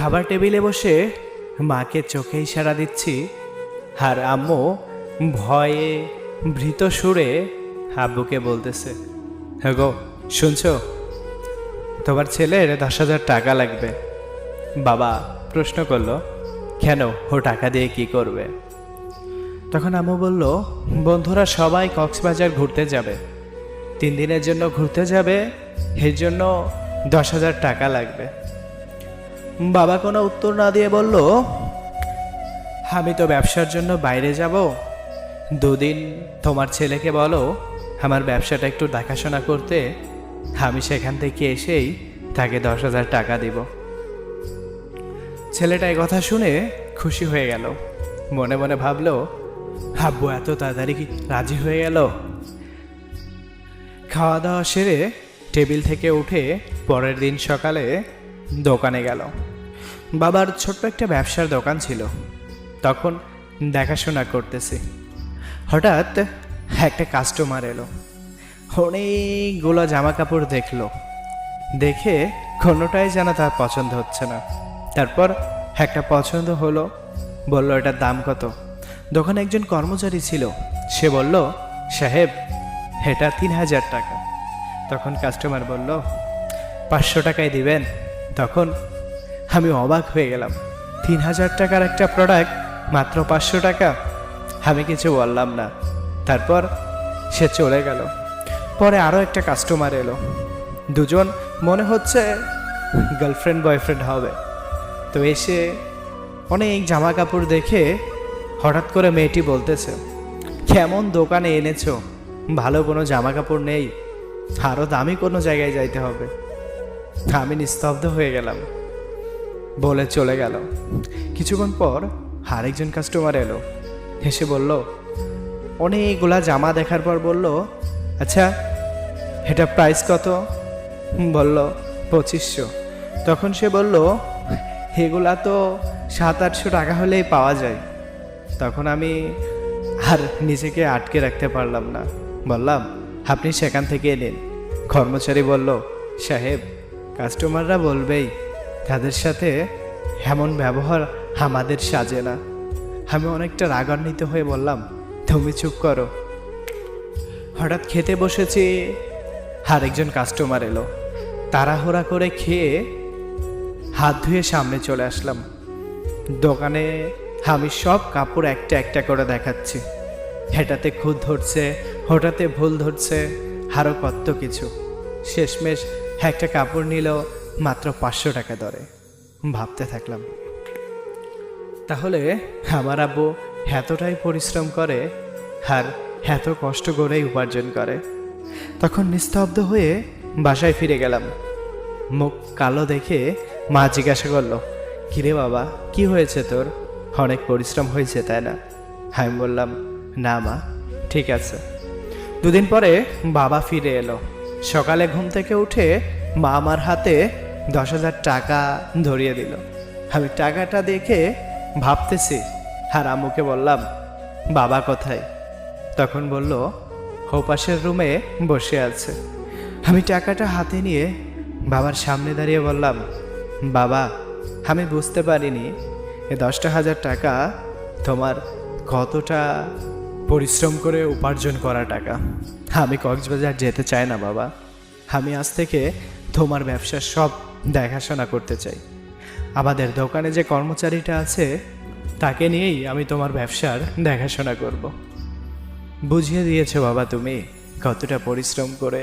খাবার টেবিলে বসে মাকে চোখে ইশারা দিচ্ছি, আর আম্মু ভয়ে ভীত সুরে আব্বুকে বলতেছে, হ্যাঁ গো শুনছো, তোমার ছেলের 10,000 টাকা লাগবে। বাবা প্রশ্ন করলো, কেন, ও টাকা দিয়ে কি করবে? তখন আম্মু বলল, বন্ধুরা সবাই কক্সবাজার ঘুরতে যাবে, 3 দিনের জন্য ঘুরতে যাবে, এর জন্য 10,000 টাকা লাগবে। বাবা কোনো উত্তর না দিয়ে বলল, আমি তো ব্যবসার জন্য বাইরে যাব, 2 দিন তোমার ছেলেকে বলো আমার ব্যবসাটা একটু দেখাশোনা করতে, আমি সেখান থেকে এসেই তাকে 10,000 টাকা দিব। ছেলেটা এই কথা শুনে খুশি হয়ে গেল, মনে মনে ভাবলো, আব্বু এত তাড়াতাড়ি কি রাজি হয়ে গেল। খাওয়া দাওয়া সেরে টেবিল থেকে উঠে পরের দিন সকালে দোকানে গেল। বাবার ছোট্ট একটা ব্যবসার দোকান ছিল, তখন দেখাশোনা করতেছি। হঠাৎ একটা কাস্টমার এলো, অনেকগুলো জামা কাপড় দেখলো, দেখে কোনোটাই যেন তার পছন্দ হচ্ছে না। তারপর একটা পছন্দ হলো, বলল এটার দাম কত? দোকানে একজন কর্মচারী ছিল, সে বলল, সাহেব এটা 3,000 টাকা। তখন কাস্টমার বলল, 500 টাকায় দিবেন? তখন আমি অবাক হয়ে গেলাম, 3,000 টাকার একটা প্রোডাক্ট মাত্র 500 টাকা। আমি কিছু বললাম না, তারপর সে চলে গেল। পরে আরও একটা কাস্টমার এলো, দুজন মনে হচ্ছে গার্লফ্রেন্ড বয়ফ্রেন্ড হবে। তো এসে অনেক জামা কাপড় দেখে হঠাৎ করে মেয়েটি বলতেছে, কেমন দোকানে এনেছো, ভালো কোনো জামা কাপড় নেই, আরও দামি কোনো জায়গায় যাইতে হবে। আমি নিস্তব্ধ হয়ে গেলাম, বলে চলে গেল। কিছুক্ষণ পর আরেকজন কাস্টমার এলো, হেসে বলল, অনেকগুলা জামা দেখার পর বলল, আচ্ছা এটা প্রাইস কত? বলল 2500। তখন সে বলল, এগুলা তো 700-800 টাকা হলেই পাওয়া যায়। তখন আমি আর নিজেকে আটকে রাখতে পারলাম না, বললাম, আপনি সেখান থেকে নিন। কর্মচারী বলল, সাহেব কাস্টমাররা বলবেই, তাদের সাথে এমন ব্যবহার আমাদের সাজে না। আমি অনেকটা রাগান্বিত হয়ে বললাম, তুমি চুপ করো। হঠাৎ খেতে বসেছি, আরেকজন কাস্টমার এলো, তাড়াহুড়া করে খেয়ে হাত ধুয়ে সামনে চলে আসলাম। দোকানে আমি সব কাপড় একটা একটা করে দেখাচ্ছি, এটাতে খুঁত ধরছে, হঠাৎ ভুল ধরছে, আরও কত কিছু। শেষমেশ একটা কাপড় নিল মাত্র 500 টাকা দরে। ভাবতে থাকলাম, তাহলে আমার আব্বু এতটাই পরিশ্রম করে আর এত কষ্ট করেই উপার্জন করে। তখন নিস্তব্ধ হয়ে বাসায় ফিরে গেলাম। মুখ কালো দেখে মা জিজ্ঞাসা করলো, কিরে বাবা কি হয়েছে তোর, অনেক পরিশ্রম হয়েছে তাই না? আমি বললাম, না মা, ঠিক আছে। 2 দিন পরে বাবা ফিরে এলো। সকালে ঘুম থেকে উঠে মা আমার হাতে 10,000 টাকা ধরিয়ে দিল। আমি টাকাটা দেখে ভাবতেছি, আর আম্মুকে বললাম, বাবা কোথায়? তখন বলল, ও পাশের রুমে বসে আছে। আমি টাকাটা হাতে নিয়ে বাবার সামনে দাঁড়িয়ে বললাম, বাবা আমি বুঝতে পারিনি এ 10,000 টাকা তোমার কতটা পরিশ্রম করে উপার্জন করা টাকা। আমি কক্সবাজার যেতে চাই না বাবা, আমি আজ থেকে তোমার ব্যবসার সব দেখাশোনা করতে চাই। আমাদের দোকানে যে কর্মচারীটা আছে তাকে নিয়েই আমি তোমার ব্যবসার দেখাশোনা করব। বুঝিয়ে দিয়েছো বাবা তুমি কতটা পরিশ্রম করে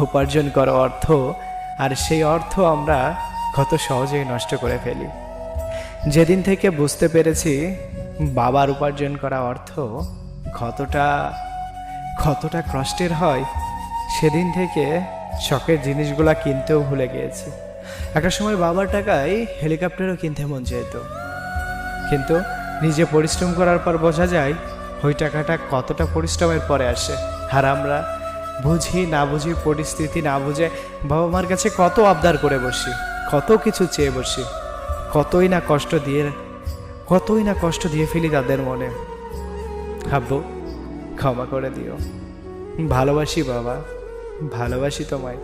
উপার্জন করা অর্থ, আর সেই অর্থ আমরা কত সহজেই নষ্ট করে ফেলি। যেদিন থেকে বুঝতে পেরেছি বাবার উপার্জন করা অর্থ কতটা কষ্টের হয়, সেদিন থেকে শখের জিনিসগুলা কিনতেও ভুলে গিয়েছি। একটা সময় বাবার টাকায় হেলিকপ্টারও কিনতে মন যেত, কিন্তু নিজে পরিশ্রম করার পর বোঝা যায় ওই টাকাটা কতটা পরিশ্রমের পরে আসে। আর আমরা বুঝি না বুঝি, পরিস্থিতি না বুঝে বাবা মার কাছে কত আবদার করে বসি, কত কিছু চেয়ে বসি, কতই না কষ্ট দিয়ে ফেলি তাদের মনে। আব্বু ক্ষমা করে দিও, ভালোবাসি বাবা, ভালোবাসি তোমায়।